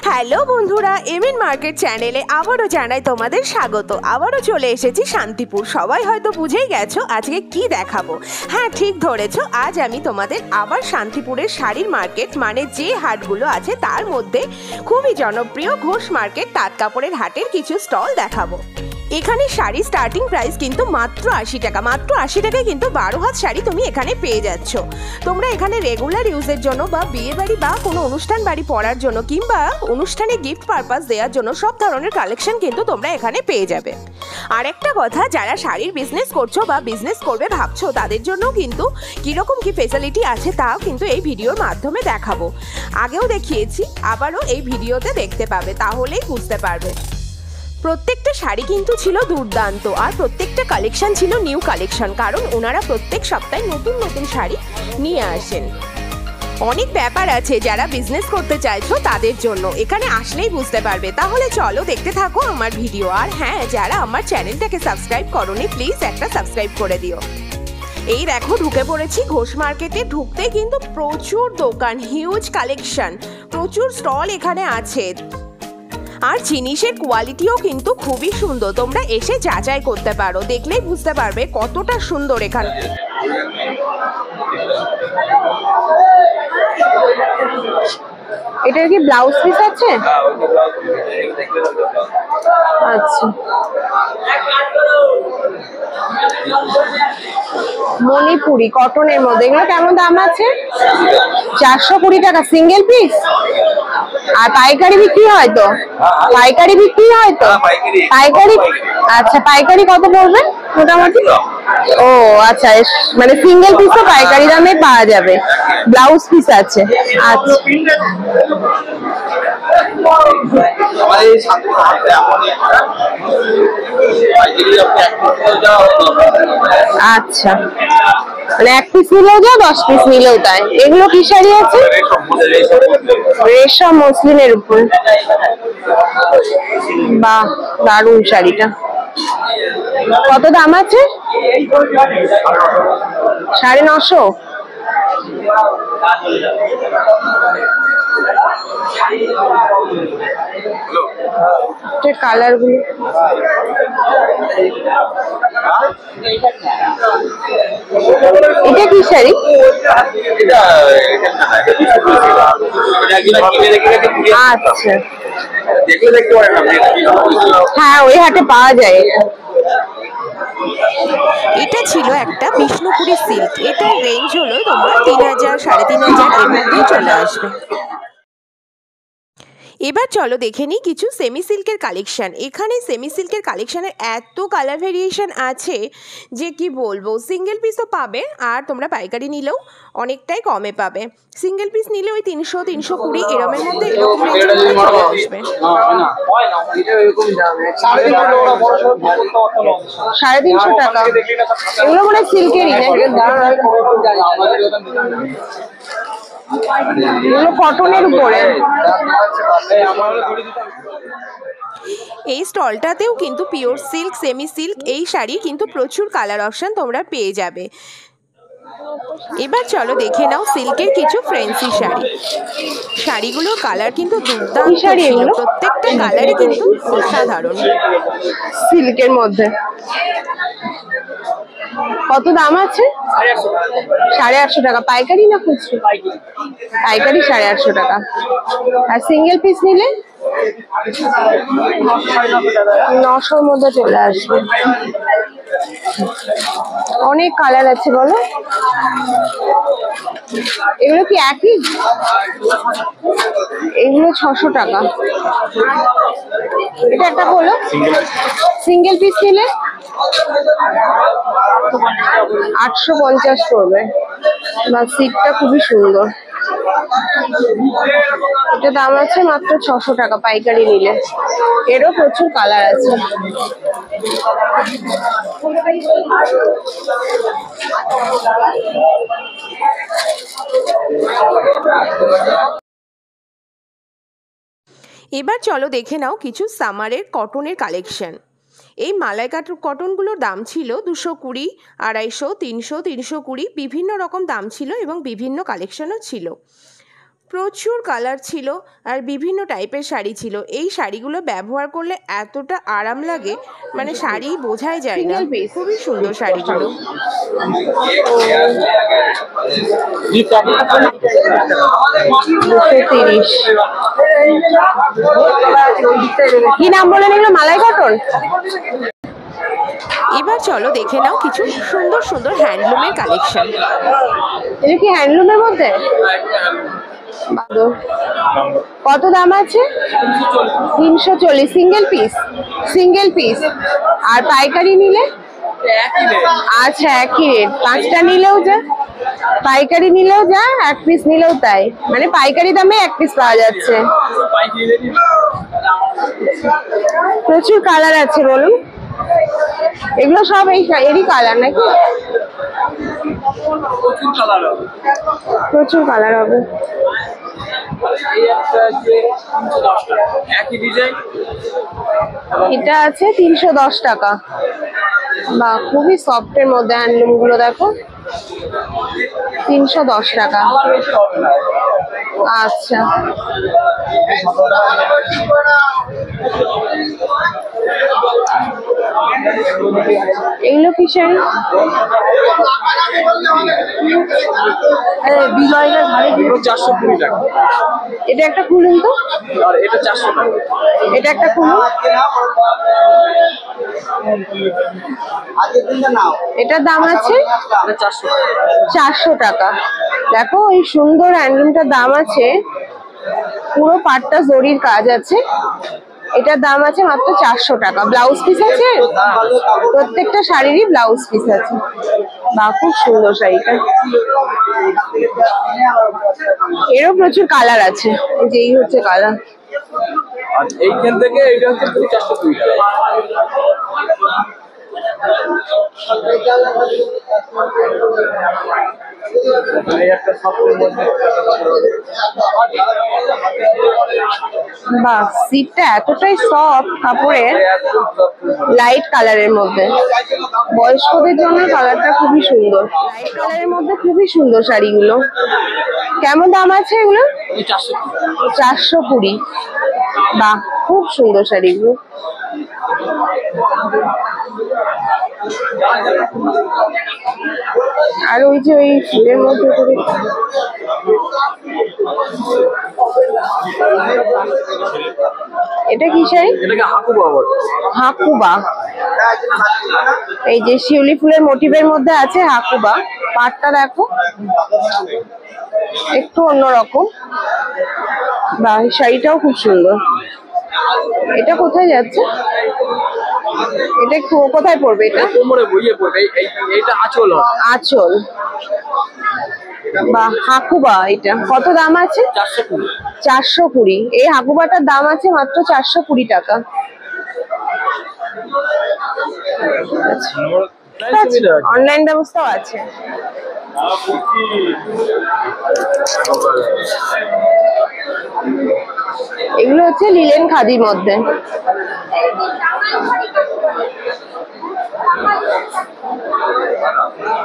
Hello বন্ধুরা, MN market চ্যানেলে আবারও জানাই তোমাদের স্বাগত। আবারও চলে এসেছি শান্তিপুর। সবাই হয়তো বুঝেই গেছো আজকে কি দেখাবো। হ্যাঁ, ঠিক ধরেছো, আজ আমি তোমাদের আবার শান্তিপুরের শাড়ির মার্কেট মানে যে হাটগুলো আছে তার মধ্যে খুবই জনপ্রিয় ঘোষ মার্কেট তাঁত কাপড়ের হাটের কিছু স্টল দেখাবো। এখানে শাড়ি স্টার্টিং প্রাইস কিন্তু মাত্র 80 টাকা। মাত্র 80 টাকায় কিন্তু 12 হাত শাড়ি তুমি এখানে পেয়ে যাচ্ছ। তোমরা এখানে রেগুলার ইউজের জন্য বা বিয়ে বাড়ি বা কোনো অনুষ্ঠান বাড়ি পড়ার জন্য কিংবা অনুষ্ঠানে গিফট পারপাস দেওয়ার জন্য সব ধরনের কালেকশন কিন্তু তোমরা এখানে পেয়ে যাবে। আর একটা কথা, যারা শাড়ির বিজনেস করছো বা বিজনেস করবে ভাবছো তাদের জন্য কিন্তু কীরকম কি ফেসিলিটি আছে তাও কিন্তু এই ভিডিওর মাধ্যমে দেখাবো। আগেও দেখিয়েছি, আবারও এই ভিডিওতে দেখতে পাবে, তাহলেই বুঝতে পারবে। প্রত্যেকটা শাড়ি কিন্তু ছিল দুর্দান্ত আর প্রত্যেকটা কালেকশন ছিল নিউ কালেকশন, কারণ ওনারা প্রত্যেক সপ্তাহে নতুন নতুন শাড়ি নিয়ে আসেন। অনেক ব্যাপার আছে যারা বিজনেস করতে চাইছো তাদের জন্য, এখানে আসলেই বুঝতে পারবে। তাহলে চলো দেখতে থাকো আমার ভিডিও। আর হ্যাঁ, যারা আমার চ্যানেলটাকে সাবস্ক্রাইব করোনি প্লিজ একটা সাবস্ক্রাইব করে দিও। এই দেখো ঢুকে পড়েছি ঘোষ মার্কেটে। ঢুকতে কিন্তু প্রচুর দোকান, হিউজ কালেকশন, প্রচুর স্টল এখানে আছে। আর জিনিসের কোয়ালিটিও কিন্তু খুবই সুন্দর, তোমরা এসে যাচাই করতে পারো, দেখলেই বুঝতে পারবে কতটা সুন্দর এখানে। এটার কি ব্লাউজ পিস আছে? আচ্ছা, মণিপুরি কটনের মধ্যে, এগুলো কেমন দাম আছে? 420 টাকা সিঙ্গেল পিস। আর পাইকারি বিক্রি হয় তো? পাইকারি বিক্রি হয় তো? পাইকারি, আচ্ছা পাইকারি কত পড়বে মোটামুটি? ও আচ্ছা, মানে সিঙ্গেল পিসও পাইকারি দামে পাওয়া যাবে। ব্লাউজ পিস আছে। আচ্ছা আচ্ছা, মানে 1 পিস নিলেও যা 10 পিস নিলেও তাই। এগুলো কি শাড়ি আছে? রেশম মসলিনের উপর। বাহ, দারুণ শাড়িটা। কত দাম আছে? 950। কালার গুলো এটা কি শাড়ি? আচ্ছা, হ্যাঁ ওই হাটে পাওয়া যায়। এটা ছিল একটা বিষ্ণুপুরি সিল্ক। এটার রেঞ্জ হলো তোমার 3000 3500 এর মধ্যেই চলে আসবে। এবার চলো দেখে নিই কিছু সেমি সিল্কের কালেকশন। এখানে সেমি সিল্কের কালেকশানের এত কালার ভেরিয়েশন আছে যে কি বলবো। সিঙ্গেল পিসও পাবে আর তোমরা পাইকারি নিলেও অনেকটাই কমে পাবে। সিঙ্গেল পিস নিলে ওই 300 320 এরমের মধ্যে এরকম রেঞ্জের মধ্যে চলে আসবে। 350 টাকা। এগুলো মানে সিল্কেরই নাকি? এগুলো কটনের উপরে। এই স্টলটাতেও কিন্তু পিওর সিল্ক, সেমি সিল্ক এই শাড়ি কিন্তু প্রচুর কালার অপশন তোমরা পেয়ে যাবে। এবার চলো দেখে নাও সিল্কের কিছু ফ্যান্সি শাড়ি। শাড়িগুলোর কালার কিন্তু দুর্দান্ত ছিল, প্রত্যেকটা কালারই কিন্তু অসাধারণ। সিল্কের মধ্যে কত দাম আছে? 850 টাকা। পাইকারি না খুচরো? পাইকারি 850 টাকা। আর সিঙ্গেল পিস নিলে 900-র মধ্যে চলে আসবে। অনেক কালার আছে বলো। এগুলো কি একই? এগুলো 600 টাকা। এটা একটা বলো, সিঙ্গেল পিস নিলে 850 পড়বে। বা সিটটা খুবই সুন্দর। এটা দাম আছে মাত্র 600 টাকা পাইকারি নিলে। এরও প্রচুর কালার আছে। এবার চলো দেখে নাও কিছু সামারের কটনের কালেকশন। এই মালাই কটনগুলোর দাম ছিল 220, 250, 300, 320 বিভিন্ন রকম দাম ছিল এবং বিভিন্ন কালেকশনও ছিল। প্রচুর কালার ছিল আর বিভিন্ন টাইপের শাড়ি ছিল। এই শাড়িগুলো ব্যবহার করলে এতটা আরাম লাগে, মানে শাড়ি বোঝাই যায় না। খুবই সুন্দর শাড়িগুলো। কি নাম বলেন এগুলো? মালাই কটন। এবার চলো দেখে নাও কিছু সুন্দর সুন্দর হ্যান্ডলুমের কালেকশন। এটা কি হ্যান্ডলুমের মধ্যে? কত দাম আছে? 340 সিঙ্গেল পিস। Single piece. আর পাইকারি নিলে? আচ্ছা, একই রেট। 5টা নিলেও যা, পাইকারি নিলেও যা, 1 পিস নিলেও তাই, মানে পাইকারি দামে 1 পিস পাওয়া যাচ্ছে। প্রচুর কালার আছে বলুন। এগুলো সব এরই কালার নাকি? প্রচুর কালার হবে। এটা আছে 310 টাকা। বা খুবই সফটের মধ্যে হ্যান্ডলুম গুলো দেখো, 310 টাকা। আচ্ছা, এগুলো কি শাড়ি? এটা একটা খুলুন তো। এটা একটা খুলুন। এটার দাম আছে 400 টাকা। দেখো এই সুন্দর হ্যান্ডলুমটার দাম আছে, পুরো পাটটা জরির কাজ আছে। এটার দাম আছে মাত্র 400 টাকা। ব্লাউজ পিস আছে, প্রত্যেকটা শাড়িরই ব্লাউজ পিস আছে। বা খুব সুন্দর শাড়িটা। এরও প্রচুর কালার আছে, যেই হচ্ছে কালার। এইখান থেকে এটা হচ্ছে 420 টাকা। বাহ, সিটটা এতটাই সফট কাপড়ের, লাইট কালারের মধ্যে। বয়স্কদের জন্য কালারটা খুবই সুন্দর। লাইট কালারের মধ্যে খুবই সুন্দর শাড়িগুলো। কেমন দাম আছে এগুলো? 420। বাহ, খুব সুন্দর শাড়িগুলো। আর ওই যে ওই ফুলের মধ্যে করে এটা কি শাড়ি? এটাকে হাকুবা বলে। হাকুবা। এই যে শিউলি ফুলের মোটিভের মধ্যে আছে হাকুবা। পাটটা দেখো একটু অন্যরকম। বা শাড়িটাও খুব সুন্দর। এটা কোথায় যাচ্ছে? এটা কোথায় পড়বে? এটা কোমরে বইয়ে পড়বে। এইটা আঁচল। আঁচল। বা হাকুবা। এটা কত দাম আছে? 420। 420। এই হাকুবাটার দাম আছে মাত্র 420 টাকা। অনলাইন ব্যবস্থাও আছে। এগুলো হচ্ছে লিলেন খাদির মধ্যে।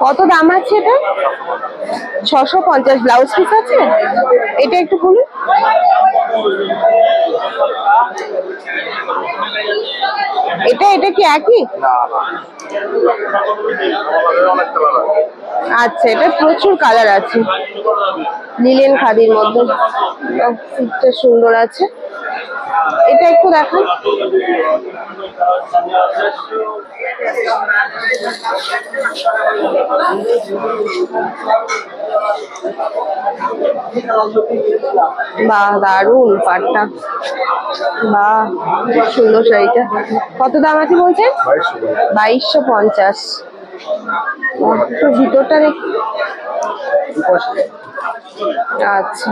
কত দাম আছে এটা? 650। ব্লাউজ পিস আছে? এটা একটু খুলুন। এটা কি একই? আচ্ছা, এটা প্রচুর কালার আছে লিলেন খাদির মধ্যে। সিটটা সুন্দর আছে। এটা একটু দেখান। বাহ, দারুন পাটটা। বাহ, খুব সুন্দর শাড়িটা। কত দাম আছে বলছেন? 2250। তো ভিতরটা দেখ। আচ্ছা,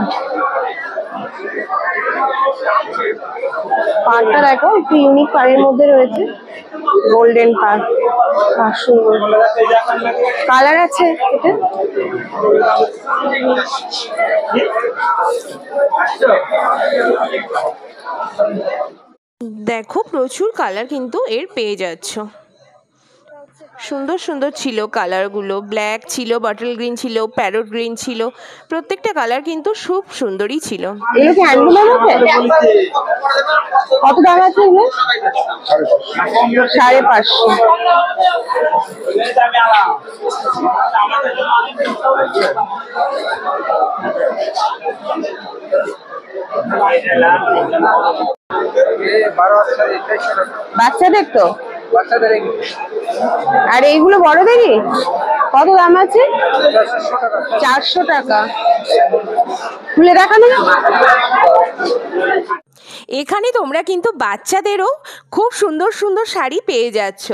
পাড়টা দেখো একটু ইউনিক পাড়ের মধ্যে রয়েছে, গোল্ডেন পাড়। সুন্দর কালার আছে এটা। দেখো প্রচুর কালার কিন্তু এর পেয়ে যাচ্ছ। সুন্দর সুন্দর ছিল কালারগুলো, ব্ল্যাক ছিল, বটল গ্রিন ছিল, প্যারট গ্রিন ছিল, প্রত্যেকটা কালার কিন্তু খুব সুন্দরই ছিল। এগুলো কি হ্যান্ডলুমের মধ্যে? কত দাম আছে এগুলো? 550। বাচ্চাদের তো? আর এইগুলো বড়দেরই? কত দাম আছে? 400 টাকা। খুলে দেখানো। এখানে তোমরা কিন্তু বাচ্চাদেরও খুব সুন্দর সুন্দর শাড়ি পেয়ে যাচ্ছ।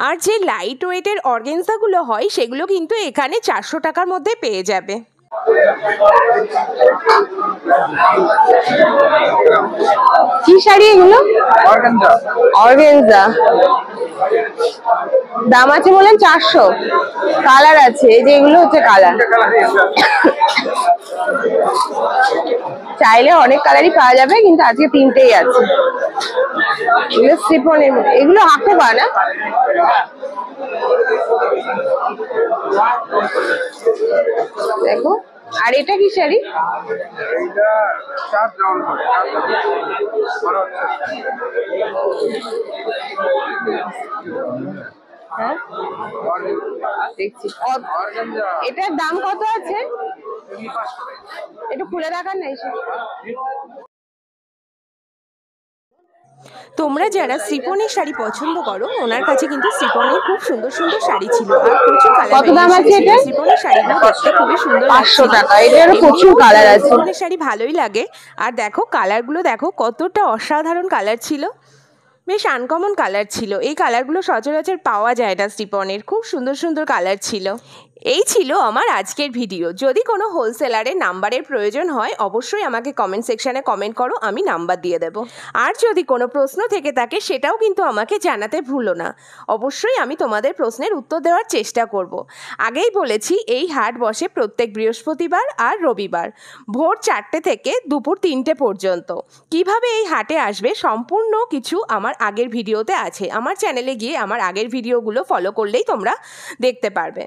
আর যে লাইট ওয়েটের অর্গানজাগুলো হয় সেগুলো কিন্তু এখানে 400 টাকার মধ্যে পেয়ে যাবে। কি শাড়ি এগুলো? অর্গানজা। দাম আছে বলেন 400। কালার আছে, এই যে এগুলো হচ্ছে কালার। চাইলে অনেক কালারই পাওয়া যাবে, কিন্তু আজকে 3টেই আছে। এগুলো শিফনের, এগুলো হাতে পা না? দেখো। আর এটা কি শাড়ি? হ্যাঁ দেখছি। এটার দাম কত আছে? একটু খুলে দেখান না। তোমরা যারা শিফনের শাড়ি পছন্দ করো ওনার কাছে কিন্তু শিফনের খুব সুন্দর সুন্দর শাড়ি ছিল আর প্রচুর কালার। কত দাম আছে এটা? শিফনের শাড়িগুলো দেখতে খুবই সুন্দর। 500 টাকা। এটারও প্রচুর কালার আছে। শিফনের শাড়ি ভালোই লাগে। আর দেখো কালারগুলো দেখো কতটা অসাধারণ কালার ছিল, বেশ আনকমন কালার ছিল। এই কালারগুলো সচরাচর পাওয়া যায় না শিফনের, খুব সুন্দর সুন্দর কালার ছিল। এই ছিল আমার আজকের ভিডিও। যদি কোনো হোলসেলারের নাম্বারের প্রয়োজন হয় অবশ্যই আমাকে কমেন্ট সেকশানে কমেন্ট করো, আমি নাম্বার দিয়ে দেব। আর যদি কোনো প্রশ্ন থেকে থাকে সেটাও কিন্তু আমাকে জানাতে ভুলো না, অবশ্যই আমি তোমাদের প্রশ্নের উত্তর দেওয়ার চেষ্টা করব। আগেই বলেছি এই হাট বসে প্রত্যেক বৃহস্পতিবার আর রবিবার ভোর 4টে থেকে দুপুর 3টে পর্যন্ত। কিভাবে এই হাটে আসবে সম্পূর্ণ কিছু আমার আগের ভিডিওতে আছে, আমার চ্যানেলে গিয়ে আমার আগের ভিডিওগুলো ফলো করলেই তোমরা দেখতে পারবে।